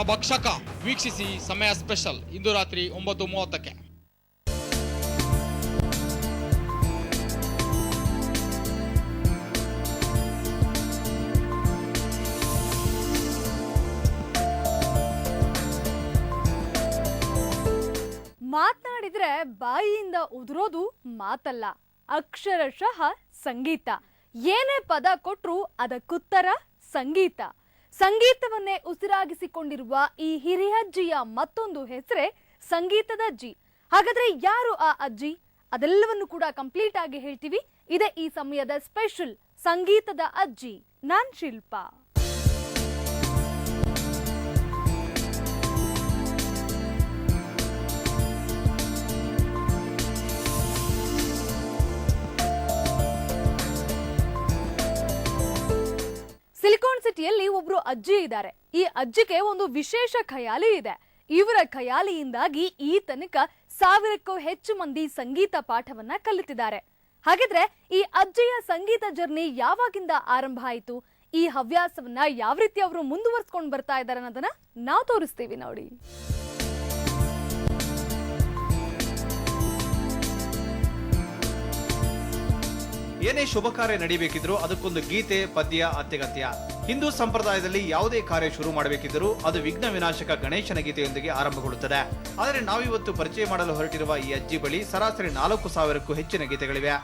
ಭಕ್ಷಕ. ವೀಕ್ಷಿಸಿ ಸಮಯ ಸ್ಪೆಷಲ್ ಇಂದು ರಾತ್ರಿ 9:30ಕ್ಕೆ. ಮಾತನಾಡಿದ್ರೆ ಬಾಯಿಯಿಂದ ಉದುರೋದು ಮಾತಲ್ಲ, ಅಕ್ಷರಶಃ ಸಂಗೀತ. ಏನೇ ಪದ ಕೊಟ್ರು ಅದಕ್ಕುತ್ತರ ಸಂಗೀತ. ಸಂಗೀತವನ್ನೇ ಉಸಿರಾಗಿಸಿಕೊಂಡಿರುವ ಈ ಹಿರಿಯಜ್ಜಿಯ ಮತ್ತೊಂದು ಹೆಸರೇ ಸಂಗೀತದ ಅಜ್ಜಿ. ಹಾಗಾದ್ರೆ ಯಾರು ಆ ಅಜ್ಜಿ? ಅದೆಲ್ಲವನ್ನು ಕೂಡ ಕಂಪ್ಲೀಟ್ ಆಗಿ ಹೇಳ್ತೀವಿ. ಇದೇ ಈ ಸಮಯದ ಸ್ಪೆಷಲ್ ಸಂಗೀತದ ಅಜ್ಜಿ. ನಾನ್ ಶಿಲ್ಪಾ. ಸಿಲಿಕಾನ್ ಸಿಟಿಯಲ್ಲಿ ಒಬ್ರು ಅಜ್ಜಿ ಇದ್ದಾರೆ. ಈ ಅಜ್ಜಿಗೆ ಒಂದು ವಿಶೇಷ ಖಯಾಲಿ ಇದೆ. ಇವರ ಖಯಾಲಿಯಿಂದಾಗಿ ಈ ತನಕ 1000ಕ್ಕೂ ಹೆಚ್ಚು ಮಂದಿ ಸಂಗೀತ ಪಾಠವನ್ನ ಕಲಿತಿದ್ದಾರೆ. ಹಾಗಿದ್ರೆ ಈ ಅಜ್ಜಿಯ ಸಂಗೀತ ಜರ್ನಿ ಯಾವಾಗಿಂದ ಆರಂಭ ಆಯಿತು? ಈ ಹವ್ಯಾಸವನ್ನ ಯಾವ ರೀತಿ ಅವರು ಮುಂದುವರಿಸಿಕೊಂಡು ಬರ್ತಾ ಇದ್ದಾರೆ ಅನ್ನೋದನ್ನ ನಾವು ತೋರಿಸ್ತೀವಿ ನೋಡಿ. ಏನೇ ಶುಭ ಕಾರ್ಯ ನಡೀಬೇಕಿದ್ರು ಅದಕ್ಕೊಂದು ಗೀತೆ ಪದ್ಯ ಅತ್ಯಗತ್ಯ. ಹಿಂದೂ ಸಂಪ್ರದಾಯದಲ್ಲಿ ಯಾವುದೇ ಕಾರ್ಯ ಶುರು ಮಾಡಬೇಕಿದ್ದರೂ ಅದು ವಿಘ್ನ ವಿನಾಶಕ ಗಣೇಶನ ಗೀತೆಯೊಂದಿಗೆ ಆರಂಭಗೊಳ್ಳುತ್ತದೆ. ಆದರೆ ನಾವಿವತ್ತು ಪರಿಚಯ ಮಾಡಲು ಹೊರಟಿರುವ ಈ ಅಜ್ಜಿ ಬಳಿ ಸರಾಸರಿ 4000ಕ್ಕೂ ಹೆಚ್ಚಿನ ಗೀತೆಗಳಿವೆ.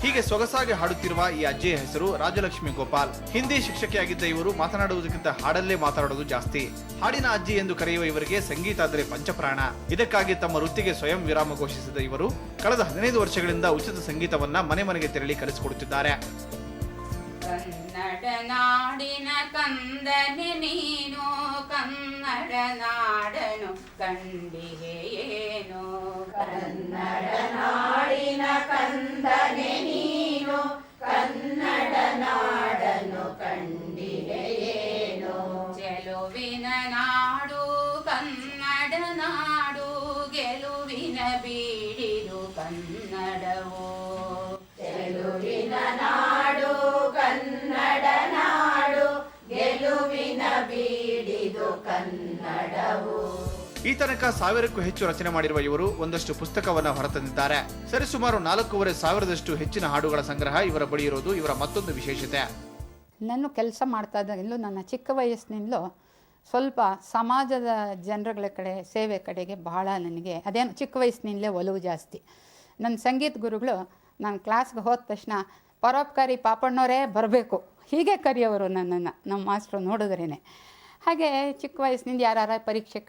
ಹೀಗೆ ಸೊಗಸಾಗಿ ಹಾಡುತ್ತಿರುವ ಈ ಅಜ್ಜಿಯ ಹೆಸರು ರಾಜಲಕ್ಷ್ಮಿ ಗೋಪಾಲ್. ಹಿಂದಿ ಶಿಕ್ಷಕಿಯಾಗಿದ್ದ ಇವರು ಮಾತನಾಡುವುದಕ್ಕಿಂತ ಹಾಡಲ್ಲೇ ಮಾತನಾಡುವುದು ಜಾಸ್ತಿ. ಹಾಡಿನ ಅಜ್ಜಿ ಎಂದು ಕರೆಯುವ ಇವರಿಗೆ ಸಂಗೀತ ಅಂದರೆ ಪಂಚಪ್ರಾಣ. ಇದಕ್ಕಾಗಿ ತಮ್ಮ ವೃತ್ತಿಗೆ ಸ್ವಯಂ ವಿರಾಮ ಘೋಷಿಸಿದ ಇವರು ಕಳೆದ 15 ವರ್ಷಗಳಿಂದ ಉಚಿತ ಸಂಗೀತವನ್ನ ಮನೆ ಮನೆಗೆ ತೆರಳಿ ಕಲಿಸಿಕೊಡುತ್ತಿದ್ದಾರೆ. ಕನ್ನಡ ನಾಡಿನ ಕಂದನೆ ನೀನು, ಕನ್ನಡ ನಾಡನು ಕಂಡಿಹೇನು. ಕನ್ನಡ ನಾಡಿನ ಕಂದನೆ ನೀನು, ಕನ್ನಡ ನಾಡನು ಕಂಡಿಹೇನು. ಚೆಲುವಿನ ನಾಡು ಕನ್ನಡ ನಾಡು, ಗೆಲುವಿನ ಬೀಡಿದು ಕನ್ನಡವು. ಚೆಲುವಿನ ನಾಡು ಕನ್ನಡ ನಾಡು, ಗೆಲುವಿನ ಬೀಡಿದು ಕನ್ನಡವು. ಈ ತನಕ 1000ಕ್ಕೂ ಹೆಚ್ಚು ರಚನೆ ಮಾಡಿರುವ ಇವರು ಒಂದಷ್ಟು ಪುಸ್ತಕವನ್ನ ಹೊರತಂದಿದ್ದಾರೆ. ಸರಿಸುಮಾರು 4500ದಷ್ಟು ಹೆಚ್ಚಿನ ಹಾಡುಗಳ ಸಂಗ್ರಹ ಇವರ ಬಳಿ ಇರೋದು ಇವರ ಮತ್ತೊಂದು ವಿಶೇಷತೆ. ನಾನು ಕೆಲಸ ಮಾಡ್ತಾ ಇದ್ದಾಗಲೂ ನನ್ನ ಚಿಕ್ಕ ವಯಸ್ಸಿನಿಂದಲೂ ಸ್ವಲ್ಪ ಸಮಾಜದ ಜನರುಗಳ ಕಡೆ ಸೇವೆ ಕಡೆಗೆ ಬಹಳ ನನಗೆ ಅದೇನು ಚಿಕ್ಕ ವಯಸ್ಸಿನಿಂದಲೇ ಒಲವು ಜಾಸ್ತಿ. ನನ್ನ ಸಂಗೀತ ಗುರುಗಳು ನಾನು ಕ್ಲಾಸ್ಗೆ ಹೋದ ತಕ್ಷಣ ಪರೋಪಕಾರಿ ಪಾಪಣ್ಣವರೇ ಬರಬೇಕು ಹೀಗೆ ಕರೆಯೋರು ನನ್ನನ್ನು, ನಮ್ಮ ಮಾಸ್ಟ್ರು ನೋಡಿದ್ರೇ. ಹಾಗೆ ಚಿಕ್ಕ ವಯಸ್ಸಿನಿಂದ ಯಾರು ಪರೀಕ್ಷೆ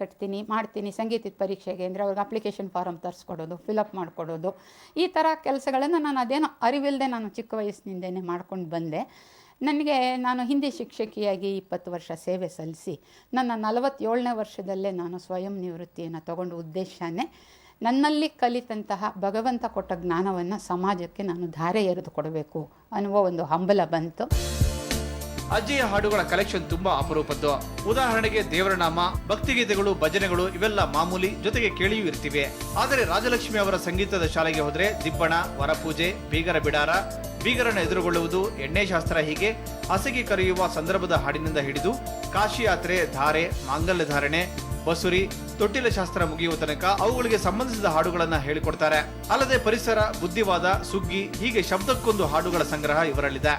ಮಾಡ್ತೀನಿ ಸಂಗೀತದ ಪರೀಕ್ಷೆಗೆ ಅಂದರೆ ಅವ್ರಿಗೆ ಅಪ್ಲಿಕೇಶನ್ ಫಾರಮ್ ತರಿಸ್ಕೊಡೋದು, ಫಿಲಪ್ ಮಾಡಿಕೊಡೋದು, ಈ ಥರ ಕೆಲಸಗಳನ್ನು ನಾನು ಅದೇನೋ ಅರಿವಿಲ್ಲದೆ ನಾನು ಚಿಕ್ಕ ವಯಸ್ಸಿನಿಂದನೇ ಮಾಡ್ಕೊಂಡು ಬಂದೆ. ನಾನು ಹಿಂದಿ ಶಿಕ್ಷಕಿಯಾಗಿ 20 ವರ್ಷ ಸೇವೆ ಸಲ್ಲಿಸಿ ನನ್ನ 47ನೇ ವರ್ಷದಲ್ಲೇ ನಾನು ಸ್ವಯಂ ನಿವೃತ್ತಿಯನ್ನು ತಗೊಂಡ ಉದ್ದೇಶನೇ ನನ್ನಲ್ಲಿ ಕಲಿತಂತಹ ಭಗವಂತ ಕೊಟ್ಟ ಜ್ಞಾನವನ್ನು ಸಮಾಜಕ್ಕೆ ನಾನು ಧಾರೆ ಎರೆದು ಕೊಡಬೇಕು ಅನ್ನುವ ಒಂದು ಹಂಬಲ ಬಂತು. ಅಜ್ಜಿಯ ಹಾಡುಗಳ ಕಲೆಕ್ಷನ್ ತುಂಬಾ ಅಪರೂಪದ್ದು. ಉದಾಹರಣೆಗೆ ದೇವರ ನಾಮ, ಭಕ್ತಿಗೀತೆಗಳು, ಭಜನೆಗಳು ಇವೆಲ್ಲ ಮಾಮೂಲಿ, ಜೊತೆಗೆ ಕೇಳಿಯೂ ಇರ್ತಿವೆ. ಆದರೆ ರಾಜಲಕ್ಷ್ಮಿ ಅವರ ಸಂಗೀತದ ಶಾಲೆಗೆ ಹೋದ್ರೆ ದಿಬ್ಬಣ, ವರಪೂಜೆ, ಬೀಗರ ಬಿಡಾರ, ಬೀಗರನ್ನು ಎದುರುಗೊಳ್ಳುವುದು, ಎಣ್ಣೆ ಶಾಸ್ತ್ರ ಹೀಗೆ ಹಸಗಿ ಕರೆಯುವ ಸಂದರ್ಭದ ಹಾಡಿನಿಂದ ಹಿಡಿದು ಕಾಶಿ ಯಾತ್ರೆ, ಧಾರೆ, ಮಾಂಗಲ್ಯ ಧಾರಣೆ, ಬಸುರಿ, ತೊಟ್ಟಿಲ ಶಾಸ್ತ್ರ ಮುಗಿಯುವ ತನಕ ಅವುಗಳಿಗೆ ಸಂಬಂಧಿಸಿದ ಹಾಡುಗಳನ್ನ ಹೇಳಿಕೊಡ್ತಾರೆ. ಅಲ್ಲದೆ ಪರಿಸರ, ಬುದ್ಧಿವಾದ, ಸುಗ್ಗಿ ಹೀಗೆ ಶಬ್ದಕ್ಕೊಂದು ಹಾಡುಗಳ ಸಂಗ್ರಹ ಇವರಲ್ಲಿದೆ.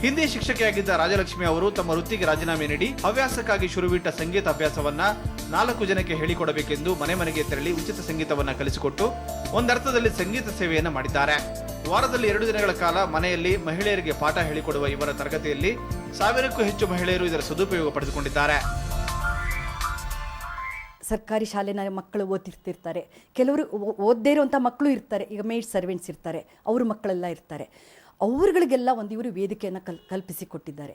ಹಿಂದಿ ಶಿಕ್ಷಕಿಯಾಗಿದ್ದ ರಾಜಲಕ್ಷ್ಮಿ ಅವರು ತಮ್ಮ ವೃತ್ತಿಗೆ ರಾಜೀನಾಮೆ ನೀಡಿ ಹವ್ಯಾಸಕ್ಕಾಗಿ ಶುರುವಿಟ್ಟ ಸಂಗೀತ ಅಭ್ಯಾಸವನ್ನ 4 ಜನಕ್ಕೆ ಹೇಳಿಕೊಡಬೇಕೆಂದು ಮನೆ ಮನೆಗೆ ತೆರಳಿ ಉಚಿತ ಸಂಗೀತವನ್ನ ಕಲಿಸಿಕೊಟ್ಟು ಒಂದರ್ಥದಲ್ಲಿ ಸಂಗೀತ ಸೇವೆಯನ್ನ ಮಾಡಿದ್ದಾರೆ. ವಾರದಲ್ಲಿ 2 ದಿನಗಳ ಕಾಲ ಮನೆಯಲ್ಲಿ ಮಹಿಳೆಯರಿಗೆ ಪಾಠ ಹೇಳಿಕೊಡುವ ಇವರ ತರಗತಿಯಲ್ಲಿ 1000ಕ್ಕೂ ಹೆಚ್ಚು ಮಹಿಳೆಯರು ಇದರ ಸದುಪಯೋಗ ಪಡೆದುಕೊಂಡಿದ್ದಾರೆ. ಸರ್ಕಾರಿ ಶಾಲೆನ ಮಕ್ಕಳು ಓದ್ತಿರ್ತಿರ್ತಾರೆ, ಕೆಲವರು ಓದದೇ ಇರುವಂಥ ಮಕ್ಕಳು ಇರ್ತಾರೆ. ಈಗ ಮೇಡ್ ಸರ್ವೆಂಟ್ಸ್ ಇರ್ತಾರೆ, ಅವ್ರ ಮಕ್ಕಳೆಲ್ಲ ಇರ್ತಾರೆ. ಅವ್ರುಗಳಿಗೆಲ್ಲ ಇವರು ವೇದಿಕೆಯನ್ನು ಕಲ್ಪಿಸಿಕೊಟ್ಟಿದ್ದಾರೆ.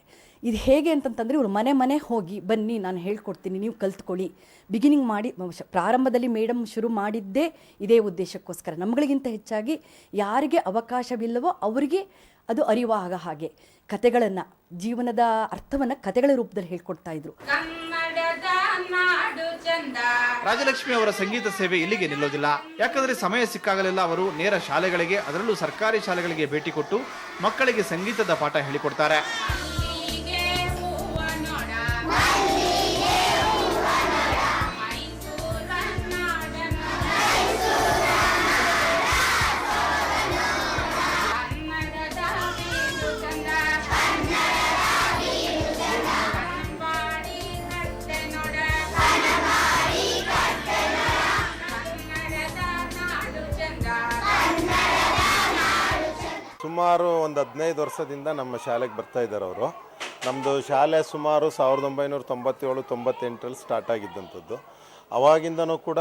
ಇದು ಹೇಗೆ ಅಂತಂತಂದರೆ ಇವರು ಮನೆ ಹೋಗಿ ಬನ್ನಿ ನಾನು ಹೇಳ್ಕೊಡ್ತೀನಿ, ನೀವು ಕಲ್ತ್ಕೊಳ್ಳಿ. ಬಿಗಿನಿಂಗ್ ಮಾಡಿ ಪ್ರಾರಂಭದಲ್ಲಿ ಮೇಡಮ್ ಶುರು ಮಾಡಿದ್ದೇ ಇದೇ ಉದ್ದೇಶಕ್ಕೋಸ್ಕರ, ನಮ್ಮಗಳಿಗಿಂತ ಹೆಚ್ಚಾಗಿ ಯಾರಿಗೆ ಅವಕಾಶವಿಲ್ಲವೋ ಅವರಿಗೆ ಅದು ಅರಿವಾಗ ಹಾಗೆ ಕತೆಗಳನ್ನು, ಜೀವನದ ಅರ್ಥವನ್ನು ಕತೆಗಳ ರೂಪದಲ್ಲಿ ಹೇಳ್ಕೊಡ್ತಾ ಇದ್ರು. ರಾಜಲಕ್ಷ್ಮಿ ಅವರ ಸಂಗೀತ ಸೇವೆ ಇಲ್ಲಿಗೆ ನಿಲ್ಲೋದಿಲ್ಲ. ಯಾಕಂದ್ರೆ ಸಮಯ ಸಿಕ್ಕಾಗಲೆಲ್ಲ ಅವರು ನೇರ ಶಾಲೆಗಳಿಗೆ, ಅದರಲ್ಲೂ ಸರ್ಕಾರಿ ಶಾಲೆಗಳಿಗೆ ಭೇಟಿ ಕೊಟ್ಟು ಮಕ್ಕಳಿಗೆ ಸಂಗೀತದ ಪಾಠ ಹೇಳಿಕೊಡ್ತಾರೆ. ಸುಮಾರು ಒಂದು 15 ವರ್ಷದಿಂದ ನಮ್ಮ ಶಾಲೆಗೆ ಬರ್ತಾ ಇದ್ದಾರೆ ಅವರು. ನಮ್ಮದು ಶಾಲೆ ಸುಮಾರು 1997-98ರಲ್ಲಿ ಸ್ಟಾರ್ಟ್ ಆಗಿದ್ದಂಥದ್ದು. ಅವಾಗಿಂದನೂ ಕೂಡ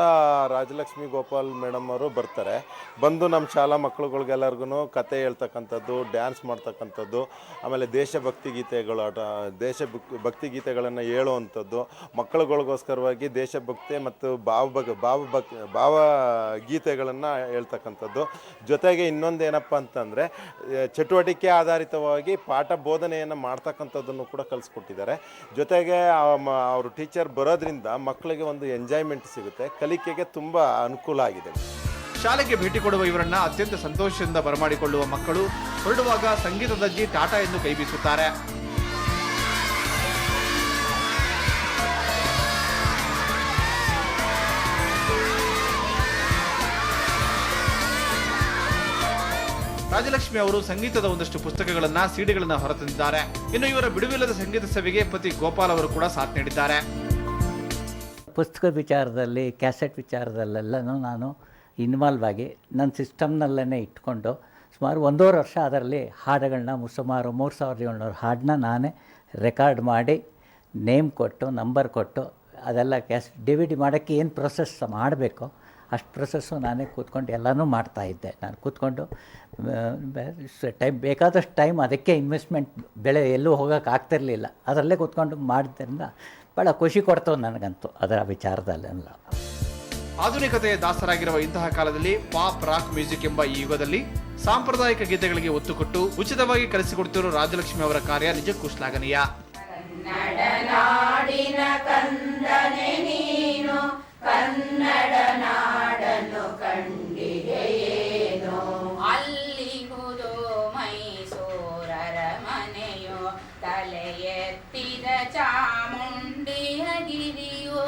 ರಾಜಲಕ್ಷ್ಮಿ ಗೋಪಾಲ್ ಮೇಡಮ್ ಅವರು ಬರ್ತಾರೆ. ಬಂದು ನಮ್ಮ ಶಾಲಾ ಮಕ್ಕಳುಗಳಿಗೆಲ್ಲರಿಗೂ ಕತೆ ಹೇಳ್ತಕ್ಕಂಥದ್ದು, ಡ್ಯಾನ್ಸ್ ಮಾಡ್ತಕ್ಕಂಥದ್ದು, ಆಮೇಲೆ ದೇಶಭಕ್ತಿ ಗೀತೆಗಳನ್ನು ಹೇಳುವಂಥದ್ದು, ಮಕ್ಕಳುಗಳಿಗೋಸ್ಕರವಾಗಿ ದೇಶಭಕ್ತಿ ಮತ್ತು ಭಾವಗೀತೆಗಳನ್ನು ಹೇಳ್ತಕ್ಕಂಥದ್ದು. ಜೊತೆಗೆ ಇನ್ನೊಂದೇನಪ್ಪ ಅಂತಂದರೆ ಚಟುವಟಿಕೆ ಆಧಾರಿತವಾಗಿ ಪಾಠ ಬೋಧನೆಯನ್ನು ಮಾಡ್ತಕ್ಕಂಥದ್ದನ್ನು ಕೂಡ ಕಲಿಸ್ಕೊಟ್ಟಿದ್ದಾರೆ. ಜೊತೆಗೆ ಅವರು ಟೀಚರ್ ಬರೋದ್ರಿಂದ ಮಕ್ಕಳಿಗೆ ಒಂದು ಎಂಜಾಯ್ಮೆಂಟ್ ಸಿಗುತ್ತೆ, ಕಲಿಕೆಗೆ ತುಂಬ ಅನುಕೂಲ ಆಗಿದೆ. ಶಾಲೆಗೆ ಭೇಟಿ ಕೊಡುವ ಇವರನ್ನ ಅತ್ಯಂತ ಸಂತೋಷದಿಂದ ಬರಮಾಡಿಕೊಳ್ಳುವ ಮಕ್ಕಳು ಹೊರಡುವಾಗ ಸಂಗೀತದಜ್ಜಿ ಟಾಟಾ ಎಂದು ಕೈ ಬೀಸುತ್ತಾರೆ. ರಾಜಲಕ್ಷ್ಮಿ ಅವರು ಸಂಗೀತದ ಒಂದಷ್ಟು ಪುಸ್ತಕಗಳನ್ನ, ಸಿಡಿಗಳನ್ನ ಹೊರತಂದಿದ್ದಾರೆ. ಇನ್ನು ಇವರ ಬಿಡುವಿಲ್ಲದ ಸಂಗೀತ ಸೇವೆಗೆ ಪತಿ ಗೋಪಾಲ್ ಅವರು ಕೂಡ ಸಾಥ್ ನೀಡಿದ್ದಾರೆ. ಪುಸ್ತಕ ವಿಚಾರದಲ್ಲಿ, ಕ್ಯಾಸೆಟ್ ವಿಚಾರದಲ್ಲೆಲ್ಲನೂ ನಾನು ಇನ್ವಾಲ್ವ್ ಆಗಿ ನನ್ನ ಸಿಸ್ಟಮ್ನಲ್ಲೇ ಇಟ್ಕೊಂಡು ಸುಮಾರು 1.5 ವರ್ಷ ಅದರಲ್ಲಿ ಹಾಡುಗಳನ್ನ ಸುಮಾರು 3700 ಹಾಡನ್ನ ನಾನೇ ರೆಕಾರ್ಡ್ ಮಾಡಿ ನೇಮ್ ಕೊಟ್ಟು ನಂಬರ್ ಕೊಟ್ಟು ಅದೆಲ್ಲ DVD ಮಾಡೋಕ್ಕೆ ಏನು ಪ್ರೊಸೆಸ್ ಮಾಡಬೇಕೋ ಅಷ್ಟು ಪ್ರೊಸೆಸ್ಸು ನಾನೇ ಕೂತ್ಕೊಂಡು ಎಲ್ಲನೂ ಮಾಡ್ತಾಯಿದ್ದೆ. ನಾನು ಕೂತ್ಕೊಂಡು ಬೇಕಾದಷ್ಟು ಟೈಮ್ ಅದಕ್ಕೆ ಇನ್ವೆಸ್ಟ್ಮೆಂಟ್, ಬೆಳೆ ಎಲ್ಲೂ ಹೋಗೋಕೆ ಆಗ್ತಿರಲಿಲ್ಲ, ಅದರಲ್ಲೇ ಕೂತ್ಕೊಂಡು ಮಾಡಿದ್ರಿಂದ ಭಾಳ ಖುಷಿ ಕೊಡ್ತವೆ ನನಗಂತೂ ಅದರ ವಿಚಾರದಲ್ಲೆಲ್ಲ. ಆಧುನಿಕತೆಯ ದಾಸರಾಗಿರುವ ಇಂತಹ ಕಾಲದಲ್ಲಿ ಪಾಪ್ ರಾಕ್ ಮ್ಯೂಸಿಕ್ ಎಂಬ ಈ ಯುಗದಲ್ಲಿ ಸಾಂಪ್ರದಾಯಿಕ ಗೀತೆಗಳಿಗೆ ಒತ್ತು ಕೊಟ್ಟು ಉಚಿತವಾಗಿ ಕಲಿಸಿಕೊಡ್ತಿರೋ ರಾಜಲಕ್ಷ್ಮಿ ಅವರ ಕಾರ್ಯ ನಿಜಕ್ಕೂ ಶ್ಲಾಘನೀಯ. ಕನ್ನಡ ನಾಡಿನ ಕಂದನೆ ನೀನು, ಕನ್ನಡ ನಾಡನ್ನು ಕಂಡಿಗೆಯೇನೋ, ಅಲ್ಲಿಹುದು ಮೈಸೂರರ ಮನೆಯೋ, ತಲೆ ಎತ್ತಿದ ಚಾಮುಂಡಿಯ ಗಿರಿಯೋ,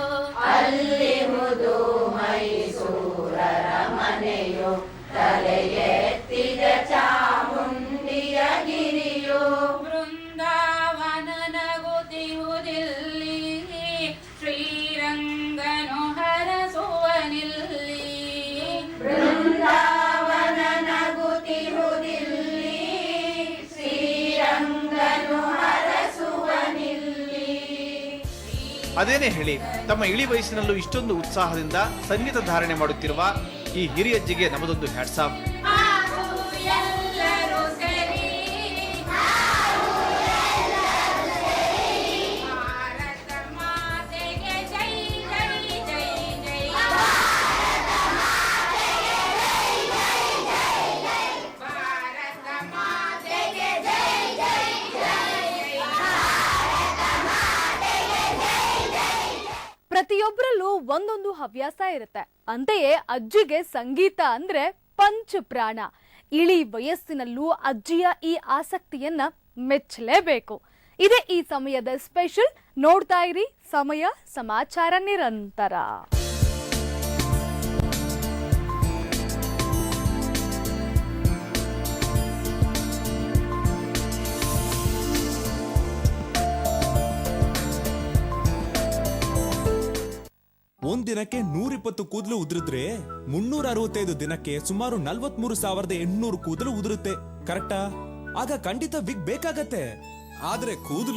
ಅಲ್ಲಿಹುದು ಮೈಸೂರರ ಮನೆಯೋ, ತಲೆ ಎತ್ತಿದ ಚಾಮುಂಡಿಯ ಗಿರಿಯೋ, ಬೃಂದಾವನ ನಗುತ್ತಿಹುದಿಲ್ಲಿ, ಶ್ರೀರಂಗನು ಹರಸುವನಿಲ್ಲಿ, ಬೃಂದಾವನ ನಗುತ್ತಿಹುದಿಲ್ಲಿ, ಶ್ರೀರಂಗನು ಹರಸುವನಿಲ್ಲಿ. ಅದೇನೇ ಹೇಳಿ, ತಮ್ಮ ಇಳಿ ವಯಸ್ಸಿನಲ್ಲೂ ಇಷ್ಟೊಂದು ಉತ್ಸಾಹದಿಂದ ಸಂಗೀತ ಧಾರಣೆ ಮಾಡುತ್ತಿರುವ ಈ ಹಿರಿಯಜ್ಜಿಗೆ ನಮ್ಮದೊಂದು ಹ್ಯಾಟ್ಸ್ ಆಫ್. ಪ್ರತಿಯೊಬ್ಬರಲ್ಲೂ ಒಂದೊಂದು ಹವ್ಯಾಸ ಇರುತ್ತೆ. ಅಂತೆಯೇ ಅಜ್ಜಿಗೆ ಸಂಗೀತ ಅಂದ್ರೆ ಪಂಚ ಪ್ರಾಣ. ಇಳಿ ವಯಸ್ಸಿನಲ್ಲೂ ಅಜ್ಜಿಯ ಈ ಆಸಕ್ತಿಯನ್ನ ಮೆಚ್ಚಲೇಬೇಕು. ಇದೇ ಈ ಸಮಯದ ಸ್ಪೆಷಲ್. ನೋಡ್ತಾ ಇರಿ ಸಮಯ ಸಮಾಚಾರ ನಿರಂತರ. ಒಂದ್ ದಿನಕ್ಕೆ 120 ಕೂದಲು ಉದುರಿದ್ರೆ 365 ದಿನಕ್ಕೆ ಸುಮಾರು 43,800 ಕೂದಲು ಉದುರುತ್ತೆ. ಕರೆಕ್ಟಾ? ಆಗ ಖಂಡಿತ ವಿಗ್ ಬೇಕಾಗತ್ತೆ. ಆದ್ರೆ ಕೂದಲು